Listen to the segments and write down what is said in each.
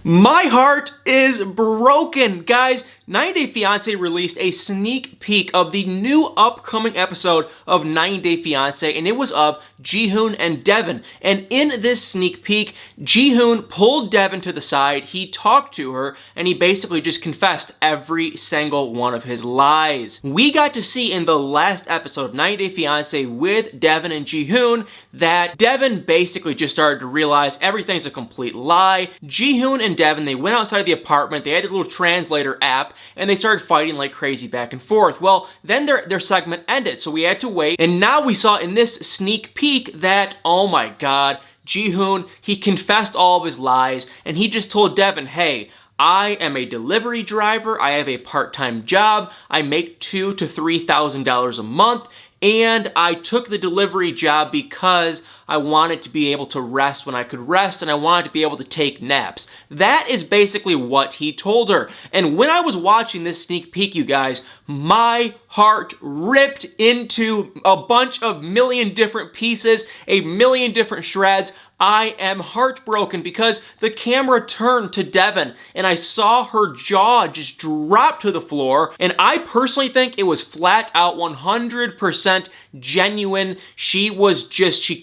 My heart is broken. Guys, 90 Day Fiance released a sneak peek of the new upcoming episode of 90 Day Fiance, and it was of Jihoon and Deavan. And in this sneak peek, Jihoon pulled Deavan to the side, he talked to her, and he basically just confessed every single one of his lies. We got to see in the last episode of 90 Day Fiance with Deavan and Jihoon that Deavan basically just started to realize everything's a complete lie. Jihoon and Deavan, they went outside of the apartment, they had a little translator app, and they started fighting like crazy back and forth. Well, then their segment ended, so we had to wait, and now we saw in this sneak peek that, oh my god, Jihoon, he confessed all of his lies, and he just told Deavan, hey, I am a delivery driver, I have a part-time job, I make $2,000 to $3,000 a month, and I took the delivery job because I wanted to be able to rest when I could rest, and I wanted to be able to take naps. That is basically what he told her. And when I was watching this sneak peek, you guys, my heart ripped into a bunch of million different pieces, a million different shreds. I am heartbroken because the camera turned to Deavan and I saw her jaw just drop to the floor, and I personally think it was flat out 100% genuine. She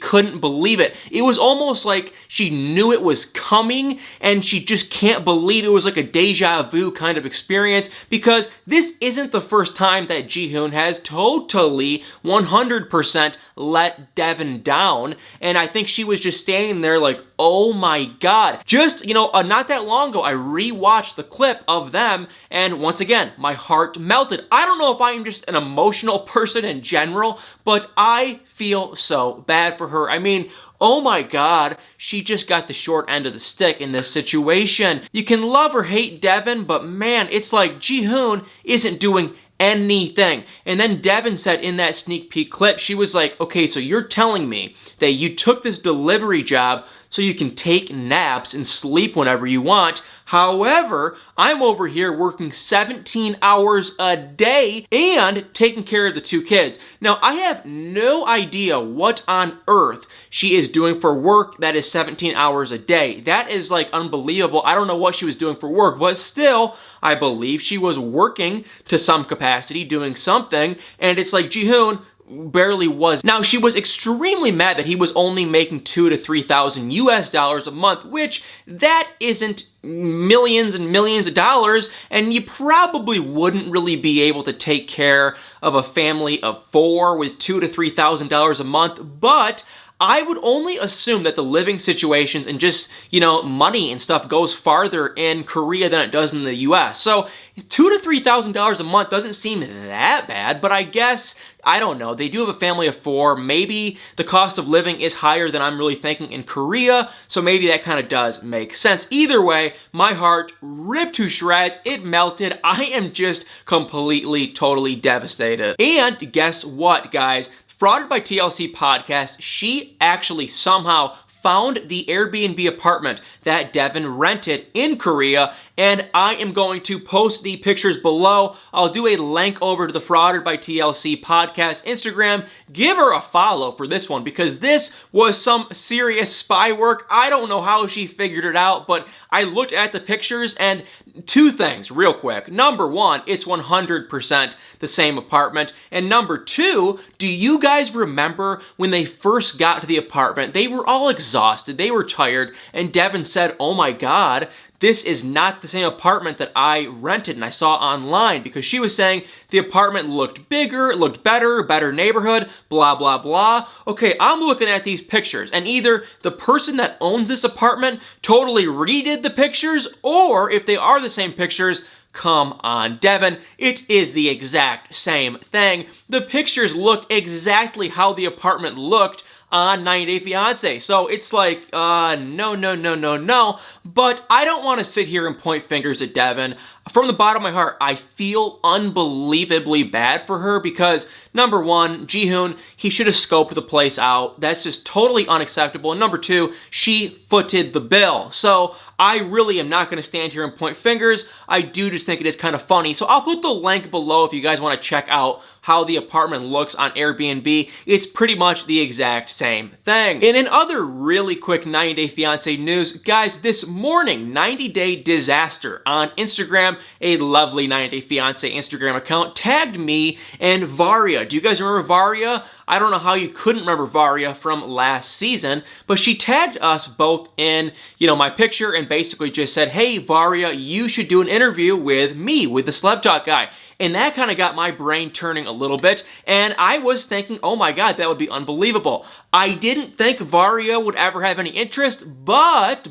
couldn't believe it. It was almost like she knew it was coming and she just can't believe it. Was like a deja vu kind of experience, because this isn't the first time that Jihoon has totally 100% let Deavan down, and I think she was just standing there like, oh my god. Just, not that long ago, I rewatched the clip of them, and once again, my heart melted. I don't know if I am just an emotional person in general, but I feel so bad for her. I mean, oh my god, she just got the short end of the stick in this situation. You can love or hate Deavan, but man, it's like Jihoon isn't doing anything. And then Deavan said in that sneak peek clip, she was like, okay, so you're telling me that you took this delivery job so you can take naps and sleep whenever you want. However, I'm over here working 17 hours a day and taking care of the 2 kids. Now, I have no idea what on earth she is doing for work that is 17 hours a day. That is like unbelievable. I don't know what she was doing for work, but still, I believe she was working to some capacity, doing something, and it's like, Jihoon barely was. Now, she was extremely mad that he was only making $2,000 to $3,000 a month, which that isn't millions and millions of dollars, and you probably wouldn't really be able to take care of a family of 4 with $2,000 to $3,000 a month, but I would only assume that the living situations and just, money and stuff goes farther in Korea than it does in the US. So $2,000 to $3,000 a month doesn't seem that bad, but I guess, I don't know, they do have a family of 4. Maybe the cost of living is higher than I'm really thinking in Korea, so maybe that kind of does make sense. Either way, my heart ripped to shreds. It melted. I am just completely, totally devastated. And guess what, guys? Frauded by TLC podcast, she actually somehow found the Airbnb apartment that Deavan rented in Korea, and I am going to post the pictures below. I'll do a link over to the Frauded by TLC podcast Instagram. Give her a follow for this one, because this was some serious spy work. I don't know how she figured it out, but I looked at the pictures, and 2 things real quick. Number 1, it's 100% the same apartment. And number 2, do you guys remember when they first got to the apartment? They were all exhausted, they were tired, and Deavan said, oh my god, this is not the same apartment that I rented and I saw online, because she was saying the apartment looked bigger, it looked better neighborhood, blah, blah, blah. Okay, I'm looking at these pictures, and either the person that owns this apartment totally redid the pictures, or if they are the same pictures, come on, Deavan, it is the exact same thing. The pictures look exactly how the apartment looked on 90 Day Fiance. So it's like, no. But I don't want to sit here and point fingers at Deavan. From the bottom of my heart, I feel unbelievably bad for her because, number 1, Jihoon, he should have scoped the place out. That's just totally unacceptable. And number 2, she footed the bill. So I really am not going to stand here and point fingers. I do just think it is kind of funny. So I'll put the link below if you guys want to check out how the apartment looks on Airbnb. It's pretty much the exact same thing. And in other really quick 90 Day Fiancé news, guys, this morning, 90 Day Disaster on Instagram, a lovely 90 Day Fiancé Instagram account, tagged me and Varia. Do you guys remember Varia? I don't know how you couldn't remember Varia from last season, but she tagged us both in, my picture and basically just said, hey, Varia, you should do an interview with me, with the Celeb Talk guy. And that kind of got my brain turning a little bit, and I was thinking, oh my god, that would be unbelievable. I didn't think Varia would ever have any interest, but,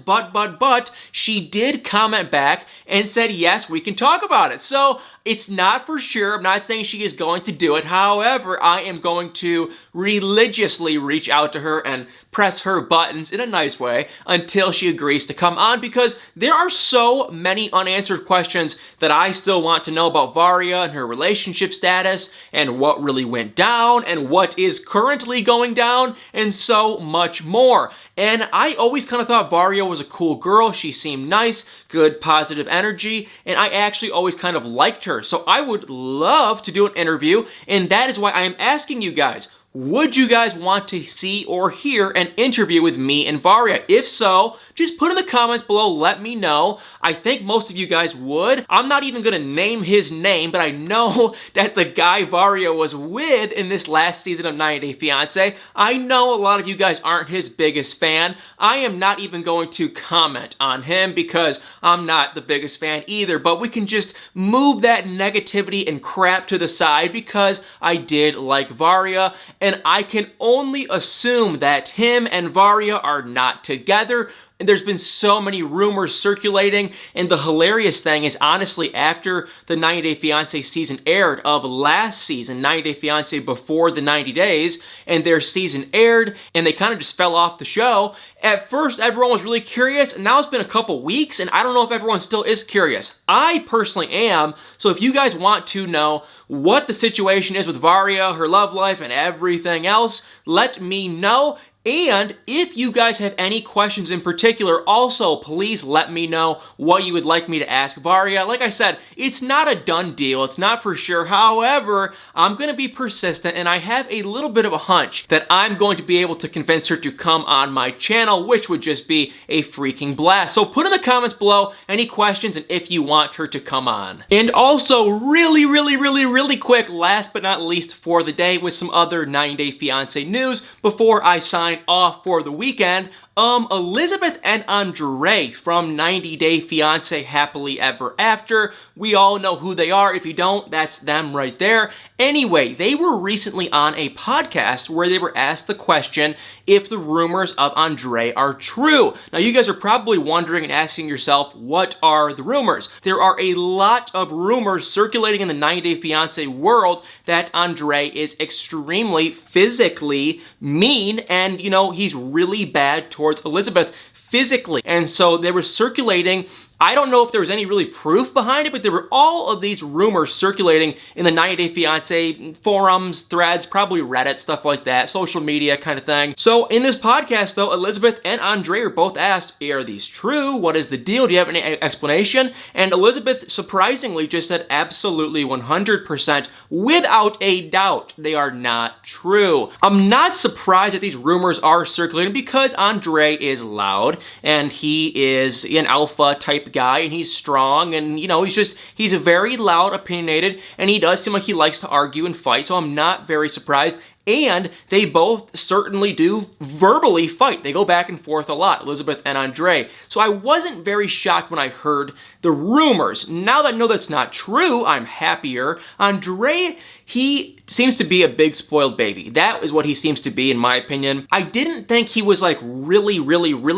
she did comment back and said, yes, we can talk about it. So, it's not for sure. I'm not saying she is going to do it. However, I am going to religiously reach out to her and press her buttons in a nice way until she agrees to come on, because there are so many unanswered questions that I still want to know about Varia and her relationship status and what really went down and what is currently going down and so much more. And I always kind of thought Varia was a cool girl. She seemed nice, good, positive energy, and I actually always kind of liked her. So I would love to do an interview, and that is why I am asking you guys, would you guys want to see or hear an interview with me and Varia? If so, just put in the comments below, let me know. I think most of you guys would. I'm not even gonna name his name, but I know that the guy Varia was with in this last season of 90 Day Fiancé, I know a lot of you guys aren't his biggest fan. I am not even going to comment on him because I'm not the biggest fan either, but we can just move that negativity and crap to the side because I did like Varia, and I can only assume that him and Varia are not together. And there's been so many rumors circulating, and the hilarious thing is, honestly, after the 90 Day Fiancé season aired of last season, 90 Day Fiancé before the 90 days, and their season aired, and they kind of just fell off the show, at first everyone was really curious, and now it's been a couple weeks, and I don't know if everyone still is curious. I personally am, so if you guys want to know what the situation is with Varia, her love life, and everything else, let me know. And if you guys have any questions in particular, also please let me know what you would like me to ask Varia. Like I said, it's not a done deal. It's not for sure. However, I'm going to be persistent, and I have a little bit of a hunch that I'm going to be able to convince her to come on my channel, which would just be a freaking blast. So put in the comments below any questions and if you want her to come on. And also, really quick, last but not least for the day, with some other 90 Day Fiancé news before I sign off for the weekend. Elizabeth and Andre from 90 Day Fiancé Happily Ever After. We all know who they are. If you don't, that's them right there. Anyway, they were recently on a podcast where they were asked the question if the rumors of Andre are true. Now, you guys are probably wondering and asking yourself, what are the rumors? There are a lot of rumors circulating in the 90 Day Fiancé world that Andre is extremely physically mean, and, he's really bad towards Elizabeth physically. And so they were circulating. I don't know if there was any really proof behind it, but there were all of these rumors circulating in the 90 Day Fiancé forums, threads, probably Reddit, stuff like that, social media kind of thing. So in this podcast, though, Elizabeth and Andre are both asked, are these true? What is the deal? Do you have any explanation? And Elizabeth surprisingly just said absolutely 100% without a doubt they are not true. I'm not surprised that these rumors are circulating because Andre is loud and he is an alpha type guy, and he's strong, and he's a very loud, opinionated, and he does seem like he likes to argue and fight, so I'm not very surprised. And they both certainly do verbally fight. They go back and forth a lot, Elizabeth and Andre. So I wasn't very shocked when I heard the rumors. Now that I know that's not true, I'm happier. Andre, he seems to be a big spoiled baby. That is what he seems to be, in my opinion. I didn't think he was like really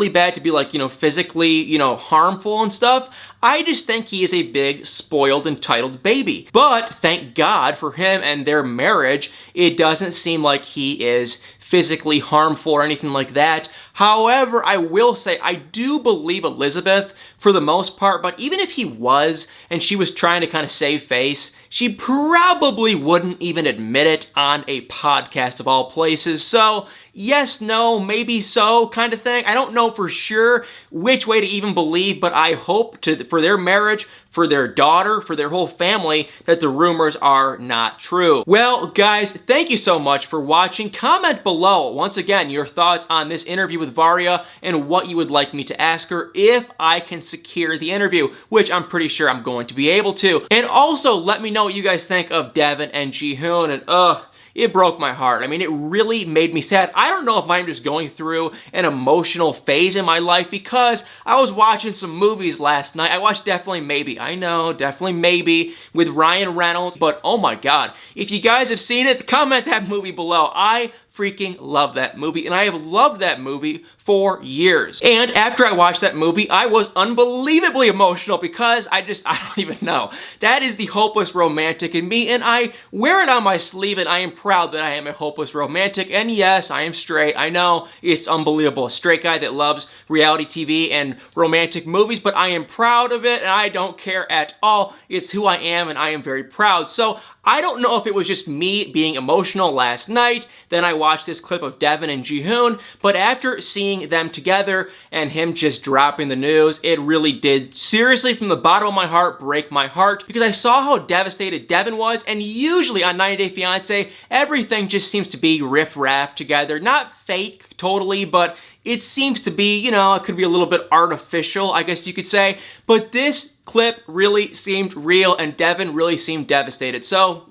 bad to be like, physically, harmful and stuff. I just think he is a big, spoiled, entitled baby. But thank God for him and their marriage, it doesn't seem like he is physically harmful or anything like that. However, I will say I do believe Elizabeth for the most part, but even if he was, and she was trying to kind of save face, she probably wouldn't even admit it on a podcast of all places. So, yes, no, maybe so kind of thing. I don't know for sure which way to even believe, but I hope for their marriage, for their daughter, for their whole family, that the rumors are not true. Well, guys, thank you so much for watching. Comment below, once again, your thoughts on this interview with Varya and what you would like me to ask her if I can secure the interview, which I'm pretty sure I'm going to be able to. And also, let me know what you guys think of Deavan and Jihoon, and it broke my heart. I mean, it really made me sad. I don't know if I'm just going through an emotional phase in my life because I was watching some movies last night. I watched Definitely Maybe. I know, Definitely Maybe with Ryan Reynolds, but oh my God. If you guys have seen it, comment that movie below. I freaking love that movie, and I have loved that movie for years. And after I watched that movie, I was unbelievably emotional because I don't even know. That is the hopeless romantic in me, and I wear it on my sleeve, and I am proud that I am a hopeless romantic. And yes, I am straight. I know it's unbelievable. A straight guy that loves reality TV and romantic movies, but I am proud of it, and I don't care at all. It's who I am, and I am very proud. So I don't know if it was just me being emotional last night, then I watched this clip of Deavan and Jihoon, but after seeing them together and him just dropping the news, it really did, seriously from the bottom of my heart, break my heart, because I saw how devastated Deavan was, and usually on 90 Day Fiance, everything just seems to be riff-raff together. Not fake totally, but it seems to be, you know, it could be a little bit artificial, I guess you could say, but this clip really seemed real, and Deavan really seemed devastated. So,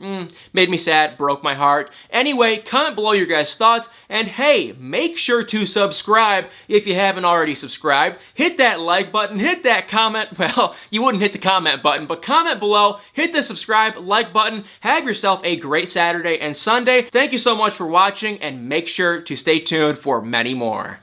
made me sad, broke my heart. Anyway, comment below your guys' thoughts, and hey, make sure to subscribe if you haven't already subscribed. Hit that like button, hit that comment, well, you wouldn't hit the comment button, but comment below, hit the subscribe, like button. Have yourself a great Saturday and Sunday. Thank you so much for watching, and make sure to stay tuned for many more.